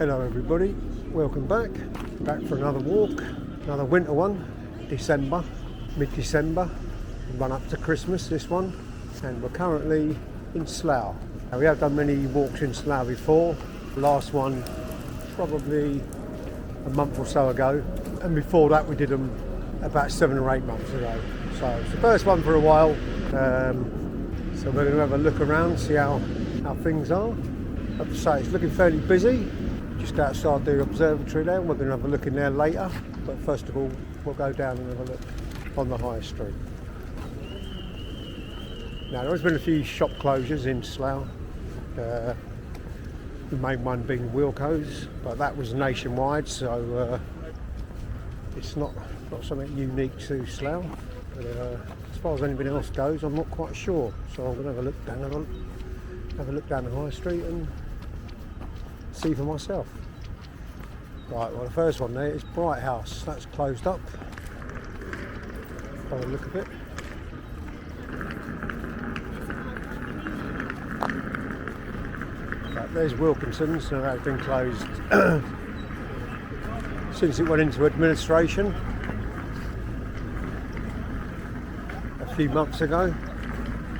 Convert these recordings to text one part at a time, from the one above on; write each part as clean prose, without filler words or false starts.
Hello everybody, welcome back for another walk, another winter one, December, mid-December, run up to Christmas this one, and we're currently in Slough. Now, we have done many walks in Slough before, the last one probably a month or so ago, and before that we did them about 7 or 8 months ago. So it's the first one for a while, so we're going to have a look around, see how things are. I have to say it's looking fairly busy. Just outside the observatory there, we're going to have a look in there later, but first of all we'll go down and have a look on the high street. Now, there has been a few shop closures in Slough, the main one being Wilco's, but that was nationwide, so it's not something unique to Slough. But as far as anything else goes, I'm not quite sure, so I'm going to have a look down the high street and see for myself. Right, well, the first one there is Bright House. That's closed up. Have a look at it. Right, there's Wilkinson's. Now that's been closed since it went into administration a few months ago.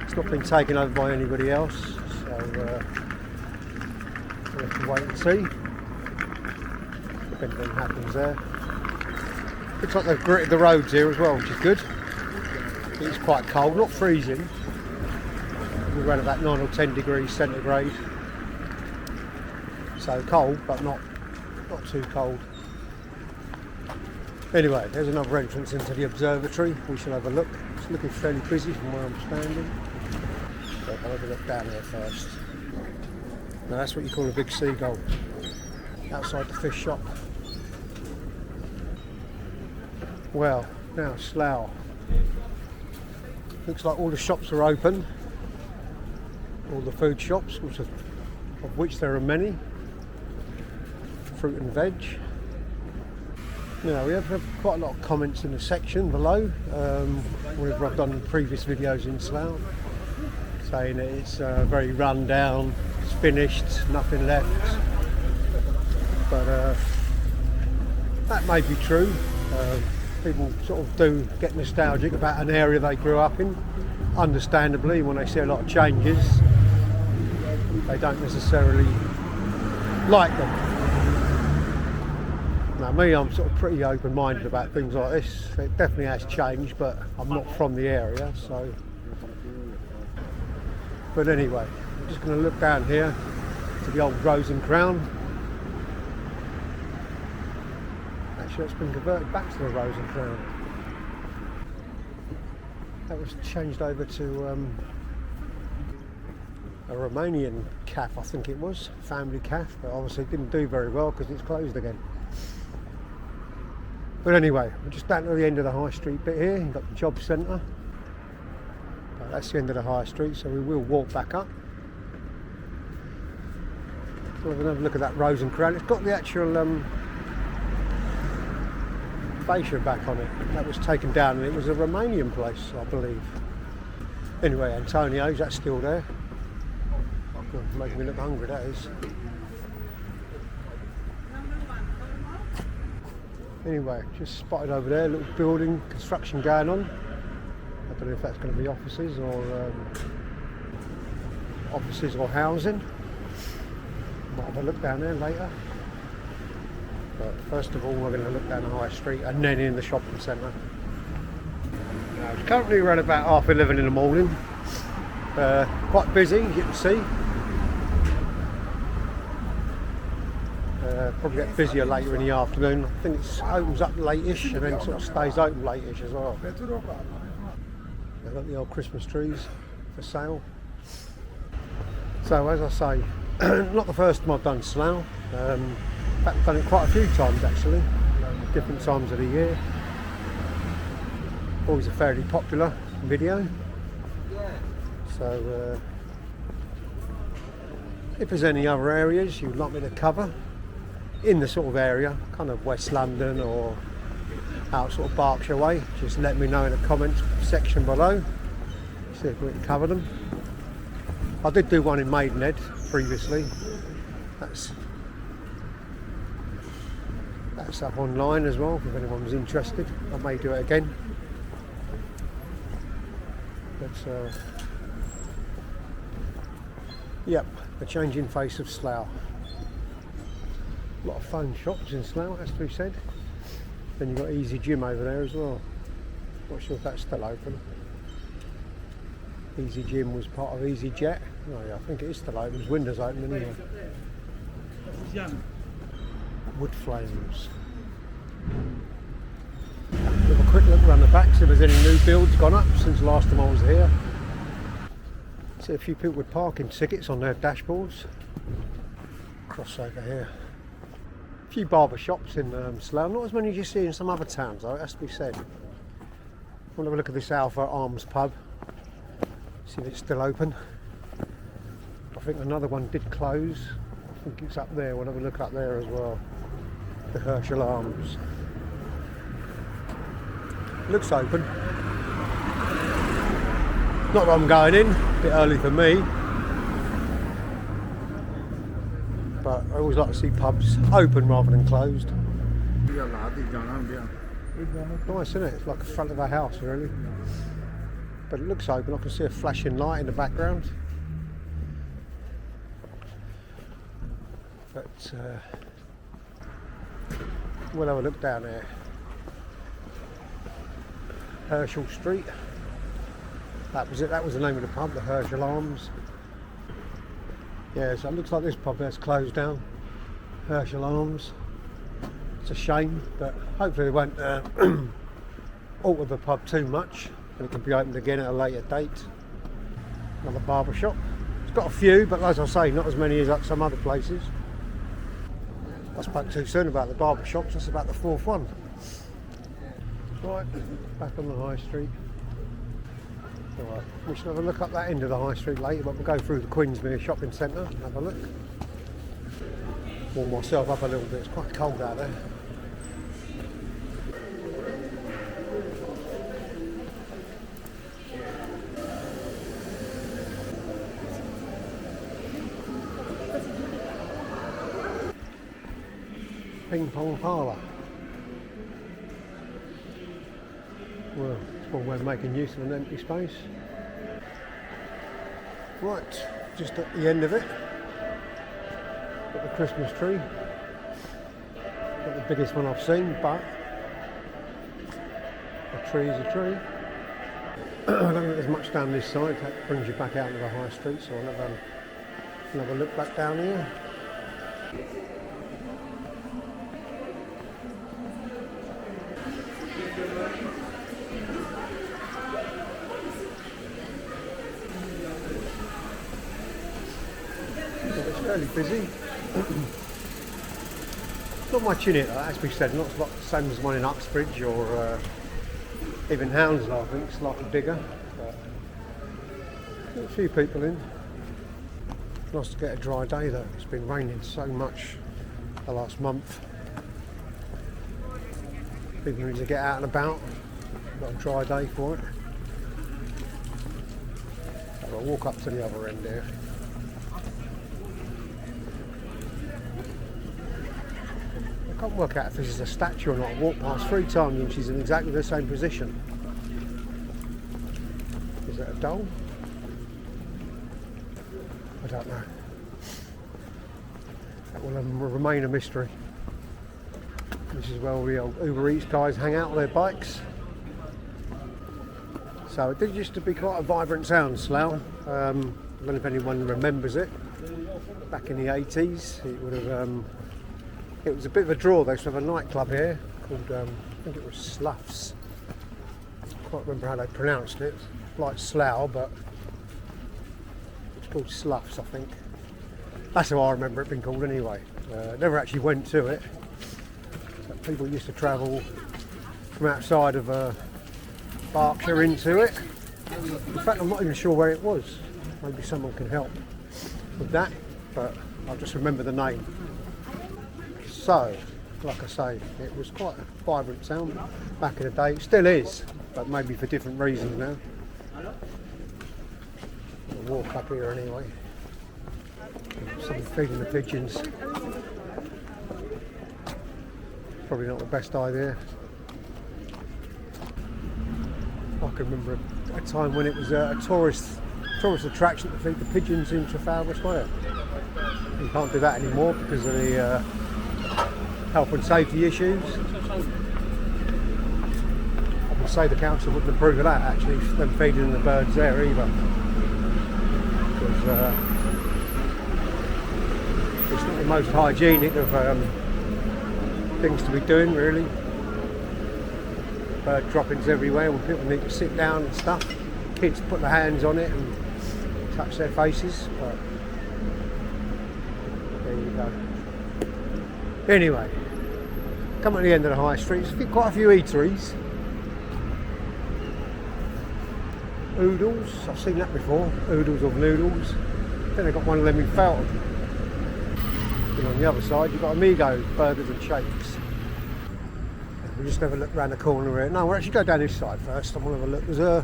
It's not been taken over by anybody else, so we'll have to wait and see if anything happens there. Looks like they've gritted the roads here as well, which is good. It's quite cold, not freezing. We're around about 9 or 10 degrees centigrade. So cold, but not too cold. Anyway, there's another entrance into the observatory. We shall have a look. It's looking fairly busy from where I'm standing. So I'll have a look down there first. Now that's what you call a big seagull, outside the fish shop. Well, now Slough. Looks like all the shops are open, all the food shops, of which there are many, fruit and veg. Now, we have had quite a lot of comments in the section below, whenever I've done previous videos in Slough, saying that it's very run down, it's finished, nothing left. But that may be true. People sort of do get nostalgic about an area they grew up in. Understandably, when they see a lot of changes, they don't necessarily like them. Now, me, I'm sort of pretty open-minded about things like this. It definitely has changed, but I'm not from the area, so. But anyway, I'm just going to look down here to the old Rose and Crown. Actually, it's been converted back to the Rose and Crown. That was changed over to a Romanian cafe, I think it was, family cafe, but obviously it didn't do very well because it's closed again. But anyway, we're just down to the end of the high street bit here. You've got the job centre. That's the end of the high street, so we will walk back up. So we're going to have a look at that Rose and Crown. It's got the actual fascia back on it. That was taken down and it was a Romanian place, I believe. Anyway, Antonio's, that's still there. Making me look hungry, that is. Anyway, just spotted over there, a little building, construction going on. I don't know if that's going to be offices or housing. Might have a look down there later. But first of all, we're going to look down the high street and then in the shopping centre. Now, it's currently around about 11:30 in the morning. Quite busy, as you can see. Probably get busier later in the afternoon. I think it opens up late-ish and then sort of stays open late-ish as well. They've got the old Christmas trees for sale. So as I say, not the first time I've done Slough. In fact, I've done it quite a few times actually, different times of the year. Always a fairly popular video. So if there's any other areas you'd like me to cover in the sort of area, kind of West London or out sort of Berkshire way, just let me know in the comments section below. See if we can cover them. I did do one in Maidenhead previously. That's That's up online as well if anyone was interested. I may do it again. But yep, the changing face of Slough. A lot of phone shops in Slough, has to be said. Then you've got Easy Gym over there as well. Not sure if that's still open. Easy Gym was part of Easy Jet. Oh yeah, I think it is still open. There's windows open anyway. Wood flames. Have a quick look around the back, see if there's any new builds gone up since last time I was here. See a few people with parking tickets on their dashboards. Cross over here. A few barber shops in Slough, not as many as you see in some other towns though, it has to be said. We'll have a look at this Alpha Arms pub, see if it's still open. I think another one did close. I think it's up there, we'll have a look up there as well. The Herschel Arms. Looks open. Not that I'm going in, a bit early for me. But I always like to see pubs open rather than closed. Nice, isn't it? It's like the front of a house, really. But it looks open. I can see a flashing light in the background. But we'll have a look down there. Herschel Street. That was it. That was the name of the pub, the Herschel Arms. Yeah, so it looks like this pub there's closed down. Herschel Arms. It's a shame, but hopefully they won't alter the pub too much and it can be opened again at a later date. Another barber shop. It's got a few, but as I say, not as many as at some other places. I spoke too soon about the barber shops. That's about the fourth one. Right, back on the high street. Alright, we should have a look up that end of the high street later, but we'll go through the Queensmere shopping centre and have a look. Warm myself up a little bit, it's quite cold out there. Ping pong parlour. Well, it's one way of making use of an empty space. Right, just at the end of it, got the Christmas tree. Not the biggest one I've seen, but a tree is a tree. I don't think there's much down this side. That brings you back out into the high street, so I'll have a look back down here. Fairly busy. Not much in it, as we said, not the same as one in Uxbridge or even Hounslow. I think it's slightly bigger. But a few people in. Nice to get a dry day though. It's been raining so much the last month. People need to get out and about. Got a dry day for it. So I'll walk up to the other end there. I can't work out if this is a statue or not. I walked past 3 times and she's in exactly the same position. Is that a doll? I don't know. That will remain a mystery. This is where all the old Uber Eats guys hang out on their bikes. So it did used to be quite a vibrant town, Slough. I don't know if anyone remembers it. Back in the 80s, it would have. It was a bit of a draw. They used to have a nightclub here called, I think it was Slough's. I can't remember how they pronounced it. Like Slough, but it's called Slough's, I think. That's how I remember it being called anyway. Never actually went to it. But people used to travel from outside of Berkshire into it. In fact, I'm not even sure where it was. Maybe someone can help with that, but I'll just remember the name. So, like I say, it was quite a vibrant town back in the day. It still is, but maybe for different reasons now. I'll walk up here anyway. Someone feeding the pigeons. probably not the best idea. I can remember a time when it was a tourist attraction to feed the pigeons in Trafalgar Square. You can't do that anymore because of the health and safety issues. I would say the council wouldn't approve of that, actually, them feeding the birds there either. Because it's not the most hygienic of things to be doing, really. Bird droppings everywhere when people need to sit down and stuff. Kids put their hands on it and touch their faces, but there you go. Anyway, come at the end of the high street, there's quite a few eateries. Oodles, I've seen that before, oodles of noodles. Then they've got one of them in Felton. And on the other side you've got Amigo burgers and shakes. We'll just have a look around the corner here. No, we'll actually go down this side first. I want to have a look. There's a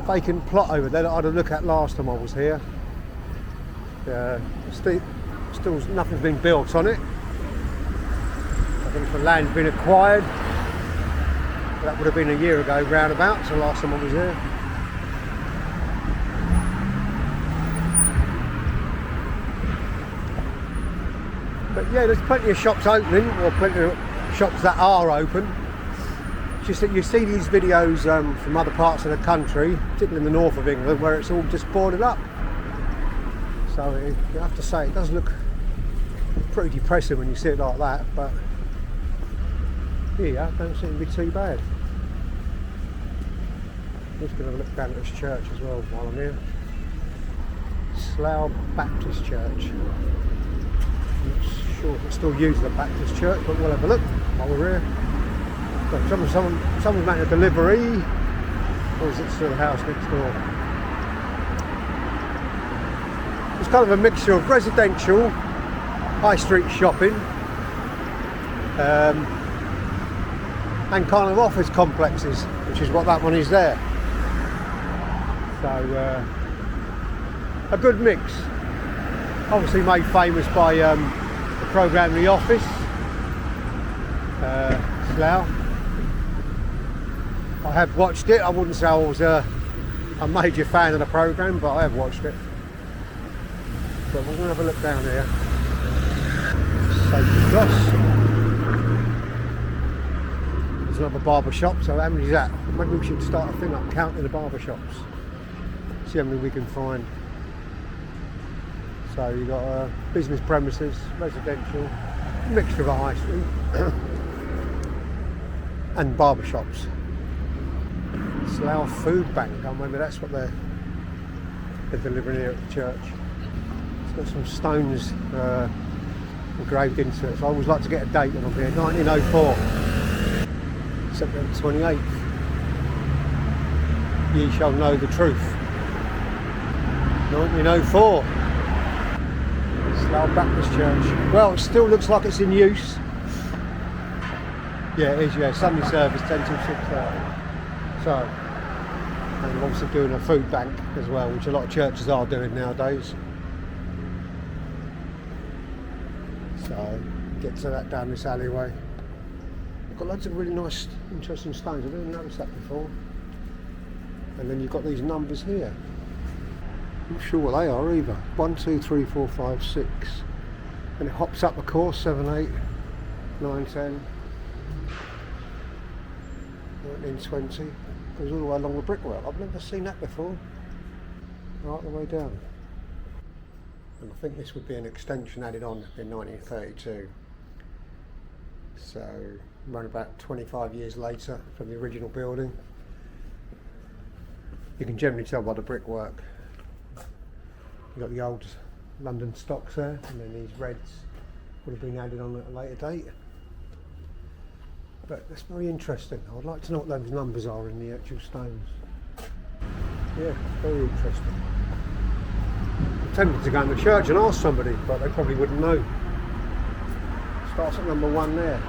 vacant plot over there that I had a look at last time I was here. Still nothing's been built on it. I think the land's been acquired. That would have been a year ago roundabout, so last time I was here. But yeah, there's plenty of shops opening, or plenty of shops that are open. It's just that you see these videos from other parts of the country, particularly in the north of England, where it's all just boarded up. So you have to say, it does look pretty depressing when you see it like that, but here, don't seem to be too bad. I'm just going to look down at this church as well while I'm here. Slough Baptist Church. I'm not sure if it's still used as a Baptist church, but we'll have a look while we're here. But someone's making a delivery, or is it still the house next door? It's kind of a mixture of residential, high street shopping, and kind of office complexes, which is what that one is there. So a good mix. Obviously made famous by the programme The Office, Slough. I have watched it. I wouldn't say I was a major fan of the programme, but I have watched it. But we're going to have a look down here. Safety Cross. There's another barber shop, so how many is that? Maybe we should start a thing up counting the barber shops. See how many we can find. So you've got business premises, residential, mixture of a high street and barber shops. Slough Food Bank, I remember that's what they're delivering here at the church. It's got some stones engraved into it, so I always like to get a date when I'm here. 1904, September 28th. Ye shall know the truth. 1904. Slough Baptist Church. Well, it still looks like it's in use. Yeah, it is, yeah. Sunday service 10 till 6:30. So, and we're obviously doing a food bank as well, which a lot of churches are doing nowadays. So, get to that down this alleyway. We've got loads of really nice, interesting stones. I didn't notice that before. And then you've got these numbers here. Not sure what they are either. 1, 2, 3, 4, 5, 6. And it hops up, of course, 7, 8, 9, 10, 19, 20. Goes all the way along the brickwork. I've never seen that before. Right the way down. And I think this would be an extension added on in 1932. So, around about 25 years later from the original building. You can generally tell by the brickwork. You've got the old London stocks there, and then these reds would have been added on at a later date. But that's very interesting. I would like to know what those numbers are in the actual stones. Yeah, very interesting. I'm tempted to go in the church and ask somebody, but they probably wouldn't know. Starts at number 1 there.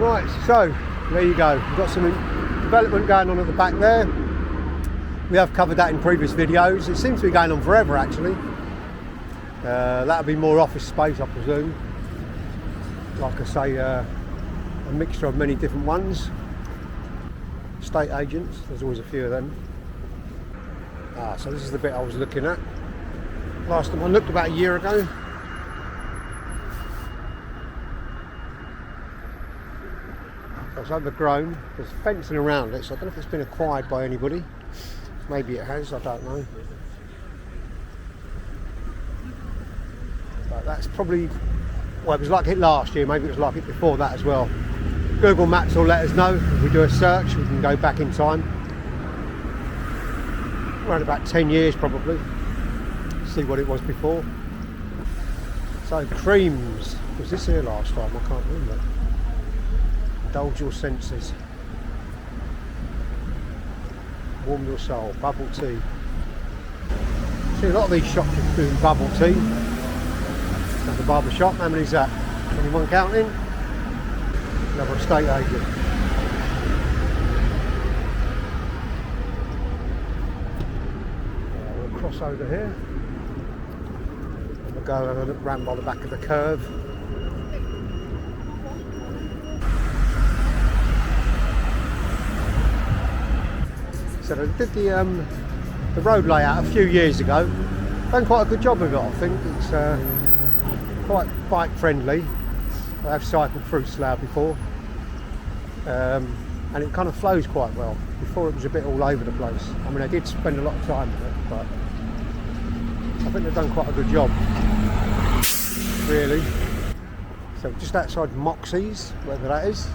Right, so there you go. We've got some development going on at the back there. We have covered that in previous videos. It seems to be going on forever actually. That'll be more office space, I presume. Like I say, a mixture of many different ones. Estate agents, there's always a few of them. So this is the bit I was looking at. Last time I looked about a year ago. So it's overgrown. There's fencing around it, so I don't know if it's been acquired by anybody. Maybe it has, I don't know. But that's probably, well, it was like it last year, maybe it was like it before that as well. Google Maps will let us know. If we do a search, we can go back in time. Around about 10 years probably. See what it was before. So creams. Was this here last time? I can't remember. Indulge your senses. Warm your soul. Bubble tea. See a lot of these shops are doing bubble tea. At the barber shop. How many is that? Anyone counting? Another estate agent. We'll cross over here. And we'll go and have a look round by the back of the curve. So they did the road layout a few years ago. Done quite a good job of it, I think. It's quite bike friendly. I have cycled through Slough before. And it kind of flows quite well. Before it was a bit all over the place. I mean, I did spend a lot of time with it, but I think they've done quite a good job, really. So just outside Moxie's, wherever that is.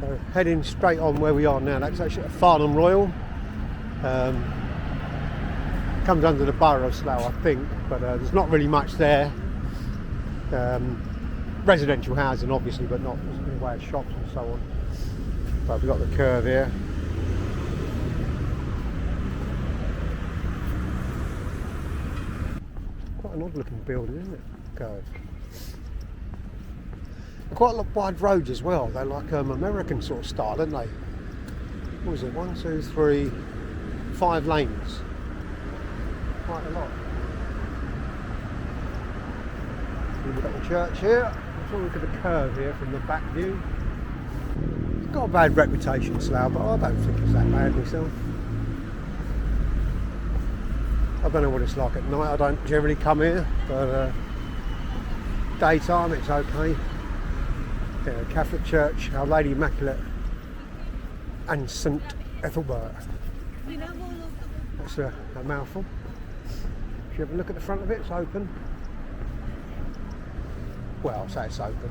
So heading straight on where we are now. That's actually at Farnham Royal. Comes under the borough of Slough, I think, but there's not really much there. Residential housing, obviously, but not in the way of shops and so on. But we've got the curve here. Quite an odd-looking building, isn't it? Curve. Quite a lot of wide roads as well. They're like American sort of style, aren't they? What was it? 1, 2, 3, 5 lanes. Quite a lot. We've got the church here. Let's have a look at the curve here from the back view. It's got a bad reputation, Slough, but I don't think it's that bad myself. I don't know what it's like at night. I don't generally come here, but daytime it's okay. Yeah, Catholic Church, Our Lady Immaculate and St Ethelbert. That's a mouthful. If you have a look at the front of it, it's open. Well, I'll say it's open.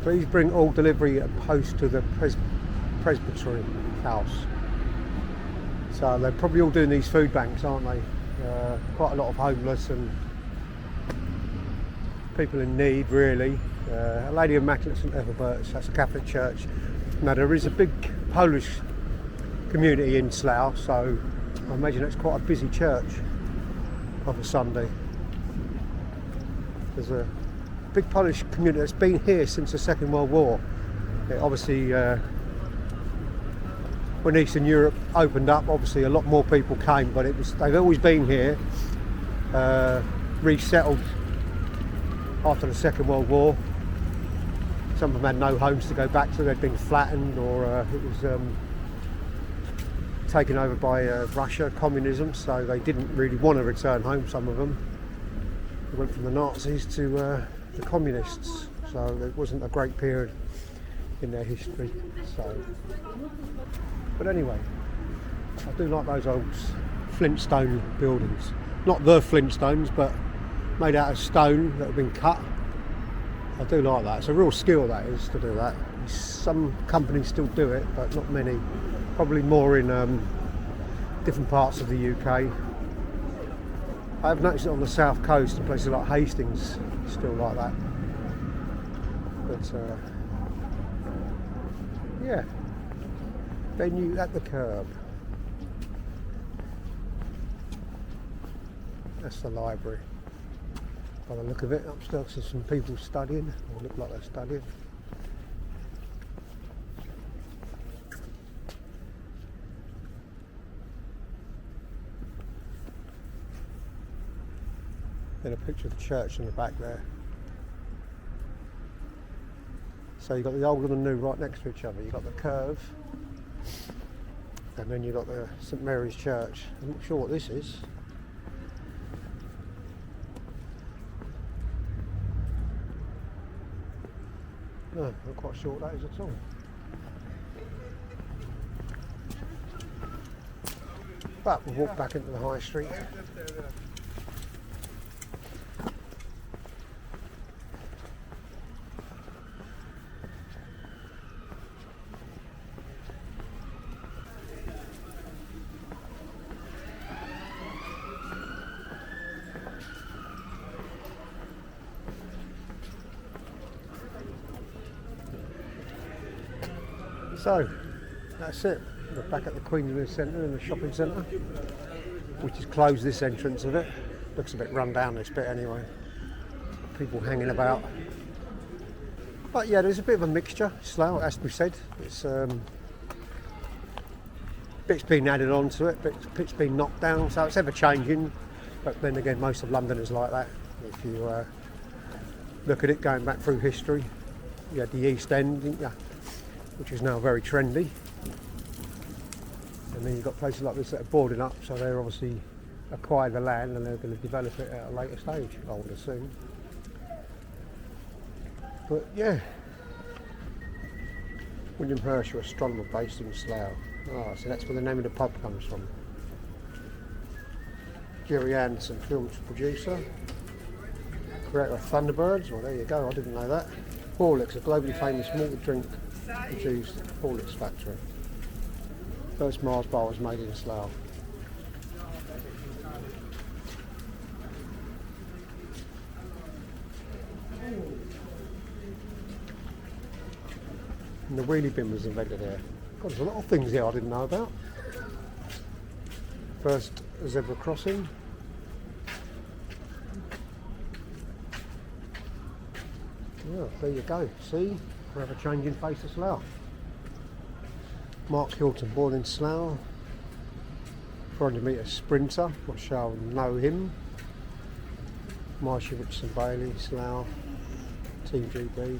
Please bring all delivery and post to the Presbytery house. So they're probably all doing these food banks, aren't they? Quite a lot of homeless and people in need, really. Our Lady Immaculate St Ethelbert, that's a Catholic church. Now there is a big Polish community in Slough, so I imagine it's quite a busy church of a Sunday. There's a big Polish community that's been here since the Second World War. Obviously, when Eastern Europe opened up, obviously a lot more people came, but they've always been here, resettled after the Second World War. Some of them had no homes to go back to, they'd been flattened, or it was taken over by Russia, communism, so they didn't really want to return home, some of them. They went from the Nazis to the communists, so it wasn't a great period in their history. So, but anyway, I do like those old Flintstone buildings. Not the Flintstones, but made out of stone that have been cut. I do like that. It's a real skill, that is, to do that. Some companies still do it, but not many. Probably more in different parts of the UK. I've noticed it on the south coast, in places like Hastings, still like that. But yeah, venue at the curb. That's the library. by the look of it. Upstairs there's some people studying, or look like they're studying. Then a picture of the church in the back there. So you've got the old and the new right next to each other. You've got the curve, and then you've got the St Mary's Church. I'm not sure what this is. No, not quite sure what that is at all. But we'll walk back into the high street. So, that's it. We're back at the Queensland Centre in the shopping centre, which has closed this entrance of it. Looks a bit run down, this bit anyway. People hanging about. But yeah, there's a bit of a mixture. Slough, as we said. It's bits been added onto it, bits been knocked down, so it's ever changing. But then again, most of London is like that. If you look at it going back through history, you had the East End, didn't you? Which is now very trendy. And then you've got places like this that are boarding up, so they're obviously acquired the land and they're going to develop it at a later stage, I would assume. But yeah, William Herschel, astronomer based in Slough. Oh, so that's where the name of the pub comes from. Jerry Anderson, film producer, creator of Thunderbirds. Well, there you go, I didn't know that. Horlicks, a globally famous malt drink produced Horlicks factory. First Mars bar was made in Slough. And the wheelie bin was invented here. God, there's a lot of things here I didn't know about. First zebra crossing. Well, there you go. See? Forever changing face of Slough. Mark Hilton, born in Slough. 400 metre sprinter, I shall know him. Marcia Richardson Bailey, Slough, Team GB.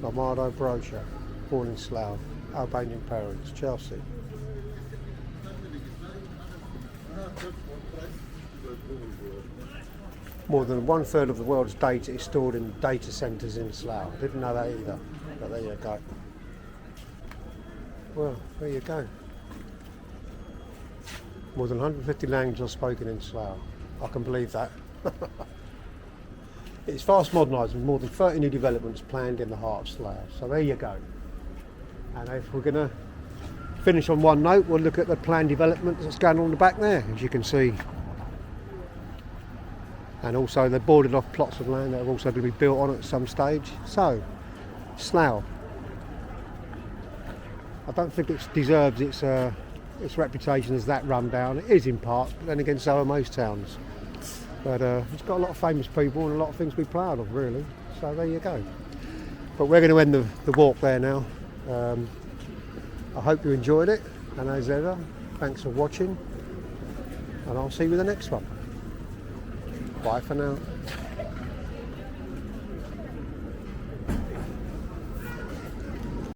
Lombardo Brocha, born in Slough, Albanian parents, Chelsea. More than 1/3 of the world's data is stored in data centres in Slough. Didn't know that either, but there you go. Well, there you go. More than 150 languages are spoken in Slough. I can believe that. It's fast modernised with more than 30 new developments planned in the heart of Slough. So there you go. And if we're going to finish on one note, we'll look at the planned development that's going on in the back there, as you can see. And also they're boarded off plots of land that are also going to be built on at some stage. So, Slough. I don't think it deserves its reputation as that run down. It is in parts, but then again so are most towns. But it's got a lot of famous people and a lot of things to be proud of, really. So there you go. But we're going to end the walk there now. I hope you enjoyed it, and as ever, thanks for watching, and I'll see you in the next one. Bye for now.